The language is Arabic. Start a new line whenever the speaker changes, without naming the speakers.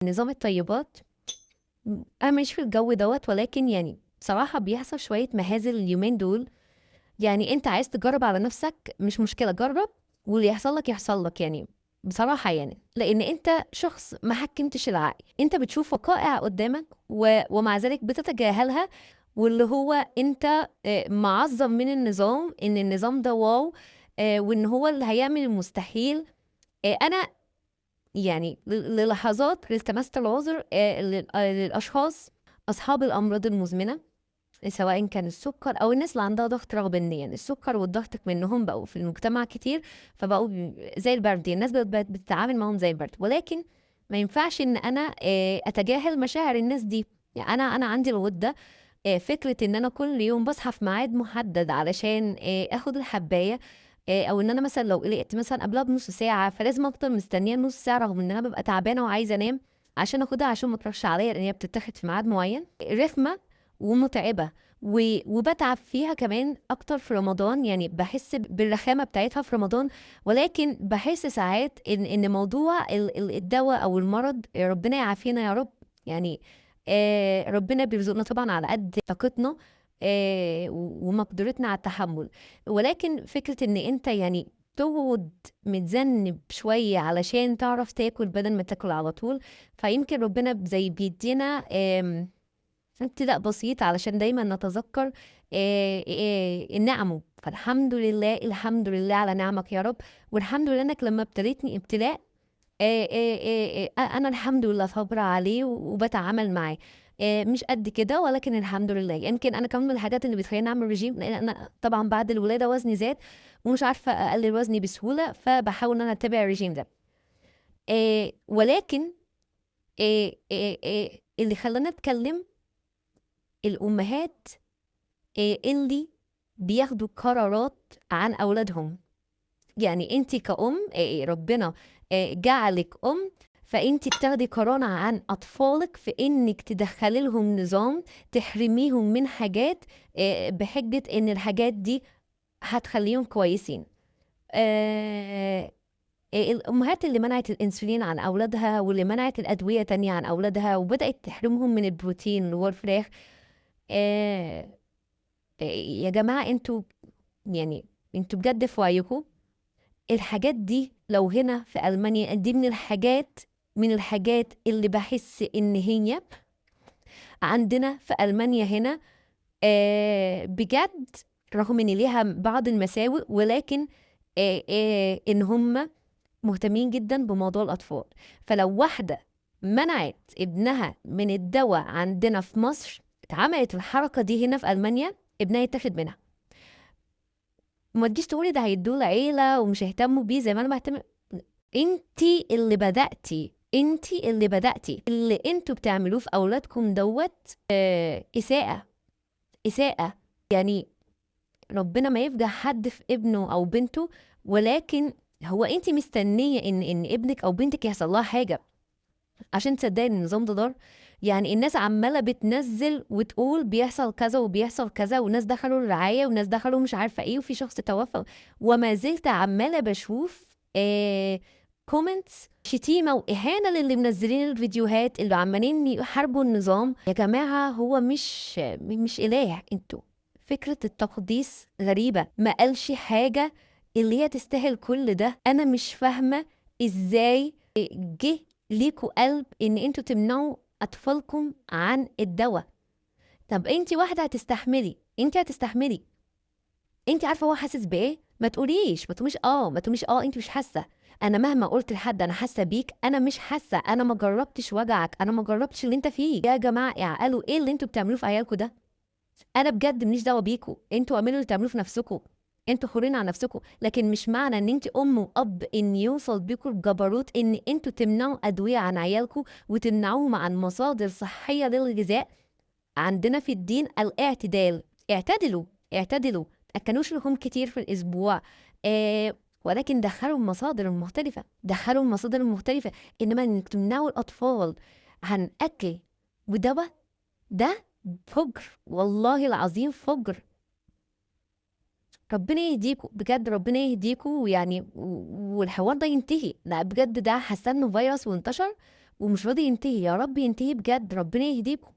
نظام الطيبات انا مش في الجو دوت، ولكن يعني بصراحة بيحصل شوية مهازل اليومين دول. يعني انت عايز تجرب على نفسك، مش مشكلة، جرب واللي يحصل لك يحصل لك. يعني بصراحة يعني لان انت شخص ما حكمتش العقل، انت بتشوف وقائع قدامك ومع ذلك بتتجاهلها. واللي هو انت معظم من النظام ان النظام ده واو، وان هو اللي هيعمل المستحيل. انا يعني للحظات التمست العذر للاشخاص اصحاب الامراض المزمنة، سواء كان السكر او الناس اللي عندها ضغط رغبانيا. السكر والضغط منهم بقوا في المجتمع كتير، فبقوا زي البرد، الناس بقت بتتعامل معاهم زي البرد. ولكن ما ينفعش ان انا اتجاهل مشاعر الناس دي. يعني انا عندي الغده، فكره ان انا كل يوم بصحى في ميعاد محدد علشان اخد الحبايه، او ان انا مثلا لو قلقت مثلا قبلها بنص ساعه فلازم افضل مستنيه نص ساعه رغم ان انا ببقى تعبانه وعايزه انام عشان اخدها، عشان ما تروحش عليا لان هي بتتاخد في ميعاد معين. رخمه ومتعبه، وبتعب فيها كمان اكتر في رمضان. يعني بحس بالرخامه بتاعتها في رمضان. ولكن بحس ساعات ان موضوع الدواء او المرض، ربنا يعافينا يا رب. يعني ربنا بيرزقنا طبعا على قد طاقتنا ومقدرتنا على التحمل. ولكن فكره ان انت يعني تقعد متذنب شويه علشان تعرف تاكل بدل ما تاكل على طول، فيمكن ربنا زي بيدينا ابتلاء بسيط علشان دايما نتذكر نعمه. فالحمد لله، الحمد لله على نعمك يا رب. والحمد لله انك لما ابتليتني ابتلاء انا الحمد لله صابره عليه وبتعامل معاه. مش قد كده، ولكن الحمد لله. يمكن انا كمان من الحاجات اللي بتخليني اعمل رجيم لان انا طبعا بعد الولاده وزني زاد ومش عارفه اقلل وزني بسهوله، فبحاول ان انا اتبع الرجيم ده. ولكن اللي خلاني اتكلم الامهات اللي بياخدوا قرارات عن أولادهم. يعني انت كأم، ربنا جعلك أم، فانت بتاخدي قرار عن أطفالك في انك تدخلي لهم نظام تحرميهم من حاجات بحجة ان الحاجات دي هتخليهم كويسين. الأمهات اللي منعت الأنسولين عن أولادها واللي منعت الأدوية تانية عن أولادها وبدأت تحرمهم من البروتين اللي هو الفراخ. آه، يا جماعة انتوا يعني انتوا بجد في وعيكم. الحاجات دي لو هنا في ألمانيا دي من الحاجات اللي بحس ان هي عندنا في ألمانيا هنا بجد، رغم ان ليها بعض المساوئ، ولكن ان هم مهتمين جدا بموضوع الأطفال. فلو واحدة منعت ابنها من الدواء عندنا في مصر، اتعملت الحركة دي هنا في ألمانيا، ابنها يتاخد منها. ما تجيش تقولي ده هيدوه العيلة ومش هيهتموا بيه زي ما انا بهتم. انتي اللي بدأتي اللي انتوا بتعملوه في اولادكم دوت اساءة. يعني ربنا ما يفجع حد في ابنه او بنته، ولكن هو انتي مستنية ان ابنك او بنتك يحصل لها حاجة عشان تصدقي ان النظام ده ضار؟ يعني الناس عماله بتنزل وتقول بيحصل كذا وبيحصل كذا، وناس دخلوا الرعايه وناس دخلوا مش عارفه ايه وفي شخص توفى، وما زلت عماله بشوف كومنتس شتيمه واهانه للي منزلين الفيديوهات اللي عمالين يحاربوا النظام. يا جماعه هو مش اله. انتوا فكره التقديس غريبه، ما قالش حاجه اللي هي تستاهل كل ده. انا مش فاهمه ازاي جه ليكوا قلب ان انتوا تمنعوا اطفالكم عن الدواء. طب انت واحده هتستحملي، انت عارفه هو حاسس بايه. ما تقوليش انت مش حاسه. انا مهما قلت لحد انا حاسه بيك، انا مش حاسه، انا ما جربتش وجعك، انا ما جربتش اللي انت فيه. يا جماعه اعقلوا، ايه اللي انتوا بتعملوه في عيالكم ده؟ انا بجد ماليش دعوه بيكوا، انتوا اعملوا اللي تعملوه في نفسكم، انتوا حرين على نفسكم. لكن مش معنى ان انت ام واب ان يوصل بيكوا الجبروت ان انتوا تمنعوا ادويه عن عيالكم وتمنعوهم عن مصادر صحيه للغذاء. عندنا في الدين الاعتدال. اعتدلوا. اكلوش لحوم كتير في الاسبوع، ولكن دخلوا المصادر المختلفه. انما انك تمنعوا الاطفال عن اكل ودواء، ده فجر، والله العظيم فجر. ربنا يهديكوا بجد، ربنا يهديكوا. ويعني والحوار ده ينتهي. لا بجد ده حاسه انه فيروس وانتشر ومش راضي ينتهي. يا رب ينتهي بجد، ربنا يهديكم.